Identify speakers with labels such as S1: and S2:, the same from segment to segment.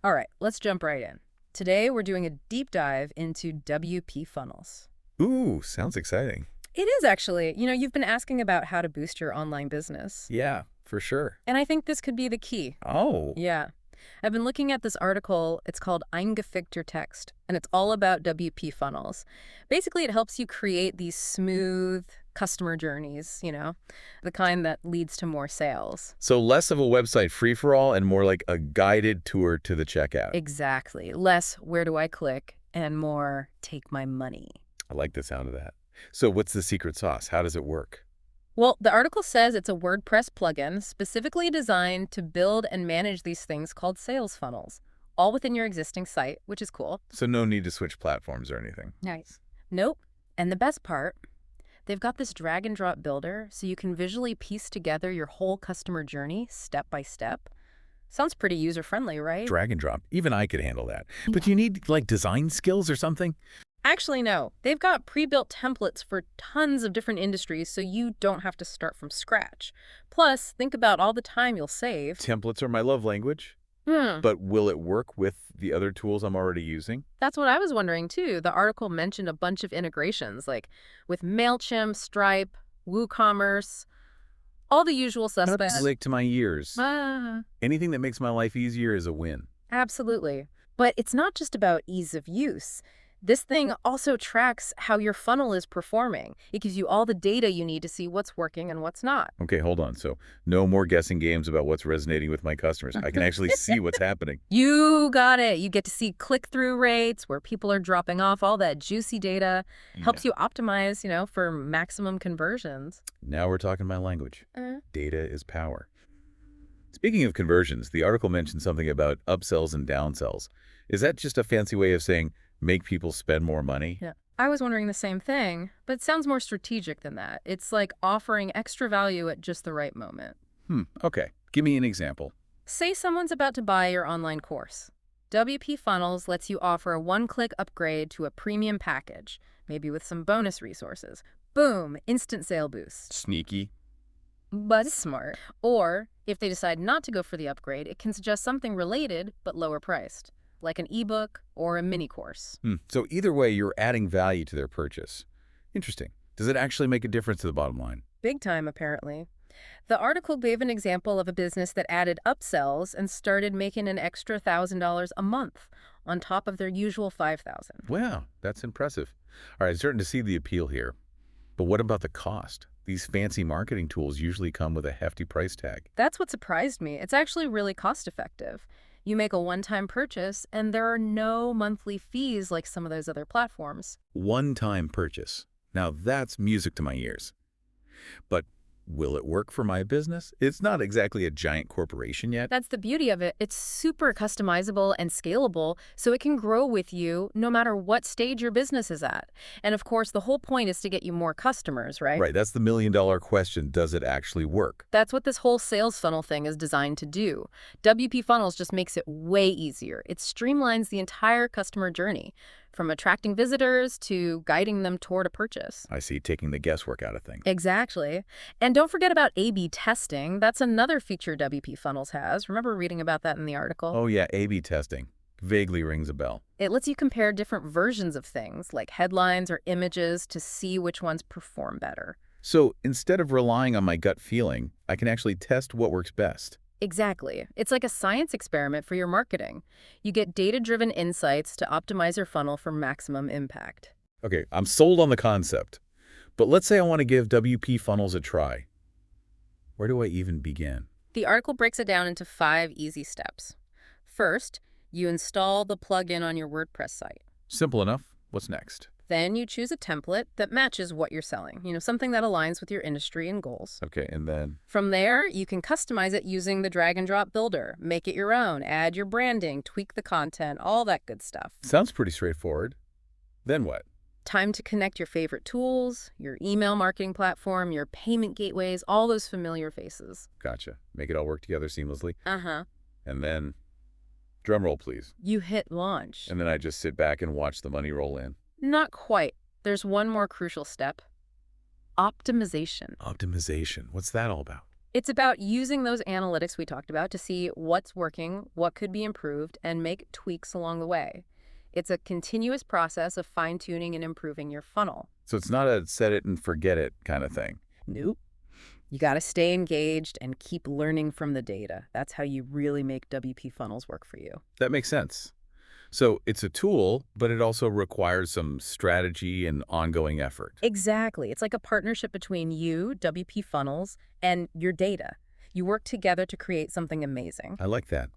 S1: All right, let's jump right in. Today, we're doing a deep dive into WP funnels.
S2: Ooh, sounds exciting.
S1: It is actually. You've been asking about how to boost your online business.
S2: Yeah, for sure.
S1: And I think this could be the key.
S2: Oh,
S1: Yeah. I've been looking at this article. It's called Eingefickter Text, and it's all about WP funnels. Basically, it helps you create these smooth customer journeys, the kind that leads to more sales.
S2: so less of a website free-for-all and more like a guided tour to the checkout.
S1: Exactly. Less, where do I click? And more, take my money.
S2: I like the sound of that. So what's the secret sauce? How does it work?
S1: Well, the article says it's a WordPress plugin specifically designed to build and manage these things called sales funnels, all within your existing site, which is cool.
S2: So no need to switch platforms or anything.
S1: Nice. Nope. And the best part, they've got this drag and drop builder so you can visually piece together your whole customer journey step by step. Sounds pretty user friendly, right?
S2: Drag and drop. Even I could handle that. But you need like design skills or something?
S1: Actually, no. They've got pre-built templates for tons of different industries so you don't have to start from scratch. Plus, think about all the time you'll save.
S2: Templates are my love language,
S1: Hmm.
S2: but will it work with the other tools I'm already using?
S1: That's what I was wondering too. The article mentioned a bunch of integrations, like with MailChimp, Stripe, WooCommerce, all the usual suspects.
S2: Lick to my ears.
S1: Ah,
S2: Anything that makes my life easier is a win.
S1: absolutely. But it's not just about ease of use. This thing also tracks how your funnel is performing. It gives you all the data you need to see what's working and what's not.
S2: Okay, hold on. So no more guessing games about what's resonating with my customers. I can actually see what's happening.
S1: You got it. You get to see click-through rates, where people are dropping off, all that juicy data.
S2: Yeah.
S1: Helps you optimize, for maximum conversions.
S2: Now we're talking my language.
S1: Uh,
S2: Data is power. Speaking of conversions, the article mentioned something about upsells and downsells. Is that just a fancy way of saying make people spend more money?
S1: Yeah. I was wondering the same thing, but it sounds more strategic than that. It's like offering extra value at just the right moment.
S2: Okay. Give me an example.
S1: Say someone's about to buy your online course. WP Funnels lets you offer a one-click upgrade to a premium package, maybe with some bonus resources. Boom, instant sale boost.
S2: Sneaky.
S1: But it's smart. Or, if they decide not to go for the upgrade, it can suggest something related but lower priced, like an ebook or a mini course.
S2: So either way, you're adding value to their purchase. Interesting. Does it actually make a difference to the bottom line?
S1: Big time, apparently. The article gave an example of a business that added upsells and started making an extra $1,000 a month on top of their usual $5,000.
S2: Wow, that's impressive. All right, starting to see the appeal here. But what about the cost? These fancy marketing tools usually come with a hefty price tag.
S1: That's what surprised me. It's actually really cost effective. You make a one-time purchase, and there are no monthly fees like some of those other platforms.
S2: One-time purchase. Now that's music to my ears. But will it work for my business? It's not exactly a giant corporation yet.
S1: That's the beauty of it. It's super customizable and scalable, so it can grow with you no matter what stage your business is at. And of course, the whole point is to get you more customers, right?
S2: Right, that's the million-dollar question. Does it actually work?
S1: That's what this whole sales funnel thing is designed to do. WP Funnels just makes it way easier. It streamlines the entire customer journey, from attracting visitors to guiding them toward a purchase.
S2: I see, taking the guesswork out of things.
S1: Exactly. And don't forget about A/B testing. That's another feature WP Funnels has. Remember reading about that in the article?
S2: Oh yeah, A/B testing. Vaguely rings a bell.
S1: It lets you compare different versions of things, like headlines or images, to see which ones perform better.
S2: So instead of relying on my gut feeling, I can actually test what works best.
S1: Exactly. It's like a science experiment for your marketing. You get data-driven insights to optimize your funnel for maximum impact.
S2: Okay, I'm sold on the concept. But let's say I want to give WP Funnels a try. Where do I even begin?
S1: The article breaks it down into 5 easy steps. First, you install the plugin on your WordPress site.
S2: Simple enough. What's next?
S1: Then you choose a template that matches what you're selling, something that aligns with your industry and goals.
S2: Okay, and then?
S1: From there, you can customize it using the drag and drop builder, make it your own, add your branding, tweak the content, all that good stuff.
S2: Sounds pretty straightforward. Then what?
S1: Time to connect your favorite tools, your email marketing platform, your payment gateways, all those familiar faces.
S2: Gotcha. Make it all work together seamlessly.
S1: Uh-huh.
S2: And then, drum roll, please.
S1: You hit launch.
S2: And then I just sit back and watch the money roll in.
S1: Not quite. There's one more crucial step. Optimization.
S2: Optimization. What's that all about?
S1: It's about using those analytics we talked about to see what's working, what could be improved, and make tweaks along the way. It's a continuous process of fine-tuning and improving your funnel.
S2: So it's not a set it and forget it kind of thing.
S1: Nope. You got to stay engaged and keep learning from the data. That's how you really make WP funnels work for you.
S2: That makes sense. So it's a tool, but it also requires some strategy and ongoing effort.
S1: Exactly. It's like a partnership between you, WP Funnels, and your data. You work together to create something amazing.
S2: I like that.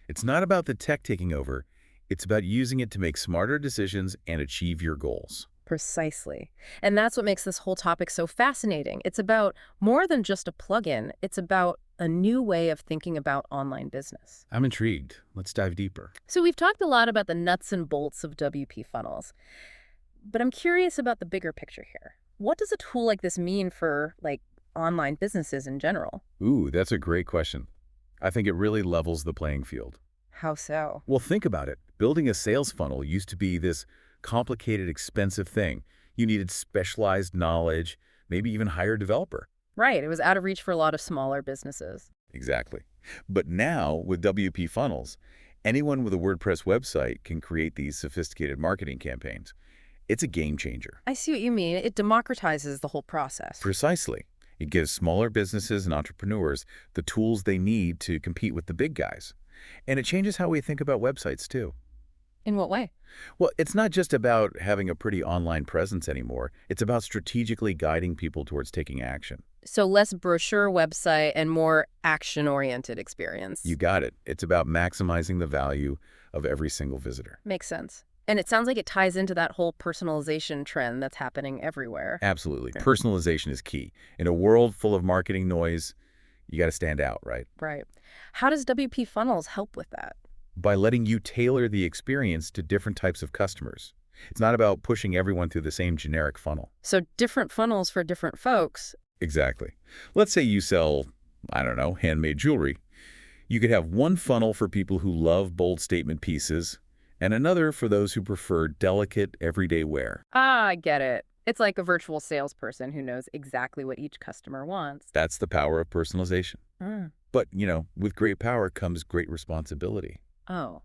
S2: It's not about the tech taking over. It's about using it to make smarter decisions and achieve your goals.
S1: Precisely. And that's what makes this whole topic so fascinating. It's about more than just a plugin. It's about a new way of thinking about online business.
S2: I'm intrigued. Let's dive deeper.
S1: So we've talked a lot about the nuts and bolts of WP Funnels, but I'm curious about the bigger picture here. What does a tool like this mean for, online businesses in general?
S2: Ooh, that's a great question. I think it really levels the playing field.
S1: How so?
S2: Well, think about it. Building a sales funnel used to be this complicated, expensive thing. You needed specialized knowledge, maybe even hire a developer.
S1: Right, it was out of reach for a lot of smaller businesses.
S2: Exactly. But now, with WP Funnels, anyone with a WordPress website can create these sophisticated marketing campaigns. It's a game changer.
S1: I see what you mean. It democratizes the whole process.
S2: Precisely. It gives smaller businesses and entrepreneurs the tools they need to compete with the big guys. And it changes how we think about websites, too.
S1: In what way?
S2: Well, it's not just about having a pretty online presence anymore. It's about strategically guiding people towards taking action.
S1: So less brochure website and more action-oriented experience.
S2: You got it. It's about maximizing the value of every single visitor.
S1: Makes sense. And it sounds like it ties into that whole personalization trend that's happening everywhere.
S2: Absolutely.
S1: Yeah.
S2: Personalization is key. In a world full of marketing noise, you got to stand out, right?
S1: Right. How does WP Funnels help with that?
S2: By letting you tailor the experience to different types of customers. It's not about pushing everyone through the same generic funnel.
S1: So different funnels for different folks.
S2: Exactly. Let's say you sell, I don't know, handmade jewelry. You could have one funnel for people who love bold statement pieces and another for those who prefer delicate, everyday wear.
S1: Ah, I get it. It's like a virtual salesperson who knows exactly what each customer wants.
S2: That's the power of personalization.
S1: Mm.
S2: But, with great power comes great responsibility.
S1: Oh,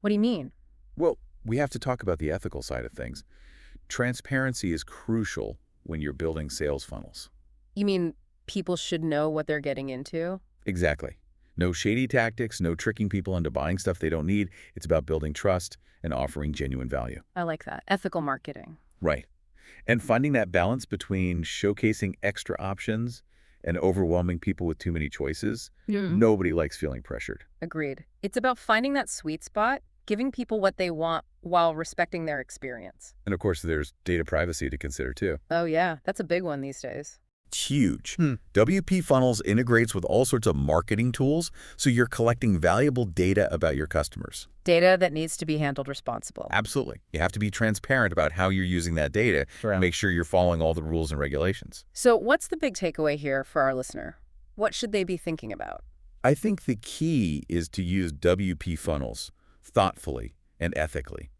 S1: what do you mean?
S2: Well, we have to talk about the ethical side of things. Transparency is crucial when you're building sales funnels.
S1: You mean people should know what they're getting into?
S2: Exactly. No shady tactics, no tricking people into buying stuff they don't need. It's about building trust and offering genuine value.
S1: I like that. Ethical marketing.
S2: Right. And finding that balance between showcasing extra options and overwhelming people with too many choices. Nobody likes feeling pressured.
S1: Agreed. It's about finding that sweet spot, giving people what they want while respecting their experience.
S2: And of course, there's data privacy to consider too.
S1: Oh yeah, that's a big one these days.
S2: It's huge. WP Funnels integrates with all sorts of marketing tools, so you're collecting valuable data about your customers.
S1: Data that needs to be handled responsibly.
S2: Absolutely. You have to be transparent about how you're using that data to make sure you're following all the rules and regulations.
S1: So what's the big takeaway here for our listener? What should they be thinking about?
S2: I think the key is to use WP Funnels thoughtfully and ethically.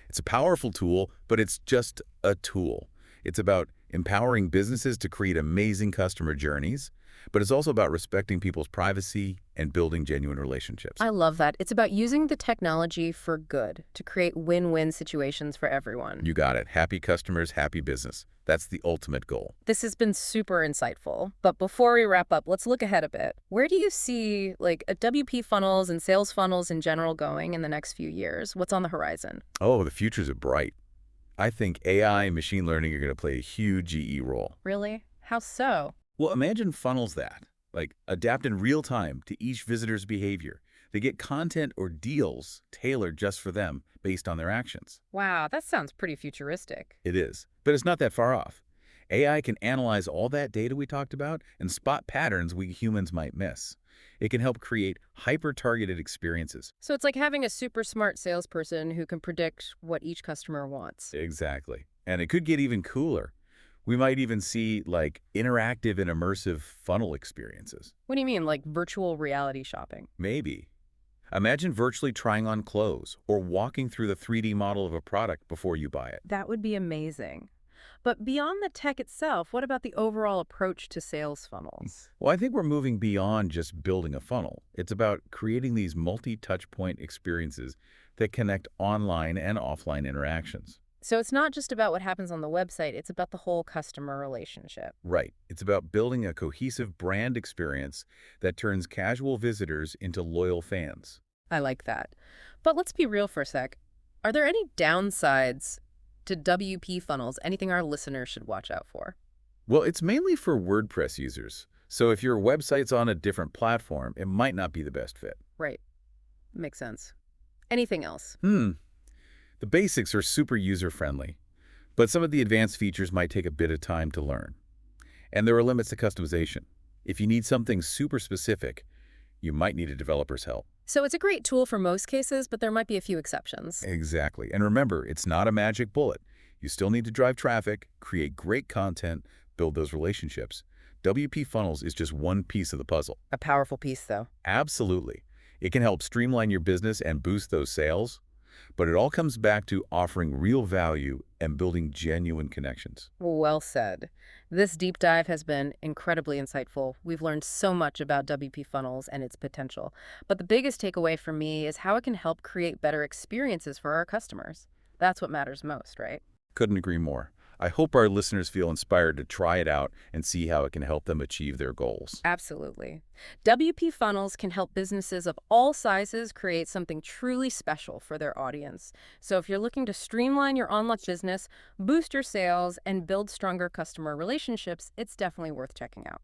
S2: It's a powerful tool, but it's just a tool. It's about empowering businesses to create amazing customer journeys, but it's also about respecting people's privacy and building genuine relationships.
S1: I love that. It's about using the technology for good to create win-win situations for everyone.
S2: You got it. Happy customers, happy business. That's the ultimate goal.
S1: This has been super insightful. But before we wrap up, let's look ahead a bit. Where do you see a WP Funnels and sales funnels in general going in the next few years? What's on the horizon?
S2: Oh, the futures are bright. I think AI and machine learning are going to play a huge GE role.
S1: Really? How so?
S2: Well, imagine funnels that, adapt in real time to each visitor's behavior. They get content or deals tailored just for them based on their actions.
S1: Wow, that sounds pretty futuristic.
S2: It is, but it's not that far off. AI can analyze all that data we talked about and spot patterns we humans might miss. It can help create hyper-targeted experiences.
S1: So it's like having a super smart salesperson who can predict what each customer wants.
S2: Exactly. And it could get even cooler. We might even see interactive and immersive funnel experiences.
S1: What do you mean, like virtual reality shopping?
S2: Maybe. Imagine virtually trying on clothes or walking through the 3D model of a product before you buy it.
S1: That would be amazing. But beyond the tech itself, what about the overall approach to sales funnels?
S2: Well, I think we're moving beyond just building a funnel. It's about creating these multi-touch point experiences that connect online and offline interactions.
S1: So it's not just about what happens on the website, it's about the whole customer relationship.
S2: Right. It's about building a cohesive brand experience that turns casual visitors into loyal fans.
S1: I like that. But let's be real for a sec. Are there any downsides to WP funnels, anything our listeners should watch out for?
S2: Well, it's mainly for WordPress users. So if your website's on a different platform, it might not be the best fit.
S1: Right. Makes sense. Anything else?
S2: The basics are super user-friendly, but some of the advanced features might take a bit of time to learn. And there are limits to customization. If you need something super specific, you might need a developer's help.
S1: So it's a great tool for most cases, but there might be a few exceptions.
S2: Exactly. And remember, it's not a magic bullet. You still need to drive traffic, create great content, build those relationships. WP Funnels is just one piece of the puzzle.
S1: A powerful piece, though.
S2: Absolutely. It can help streamline your business and boost those sales, but it all comes back to offering real value and building genuine connections.
S1: Well said. This deep dive has been incredibly insightful. We've learned so much about WP Funnels and its potential. But the biggest takeaway for me is how it can help create better experiences for our customers. That's what matters most, right?
S2: Couldn't agree more. I hope our listeners feel inspired to try it out and see how it can help them achieve their goals.
S1: Absolutely. WP Funnels can help businesses of all sizes create something truly special for their audience. So if you're looking to streamline your online business, boost your sales, and build stronger customer relationships, it's definitely worth checking out.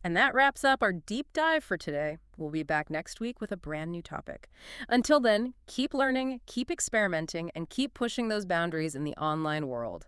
S1: And that wraps up our deep dive for today. We'll be back next week with a brand new topic. Until then, keep learning, keep experimenting, and keep pushing those boundaries in the online world.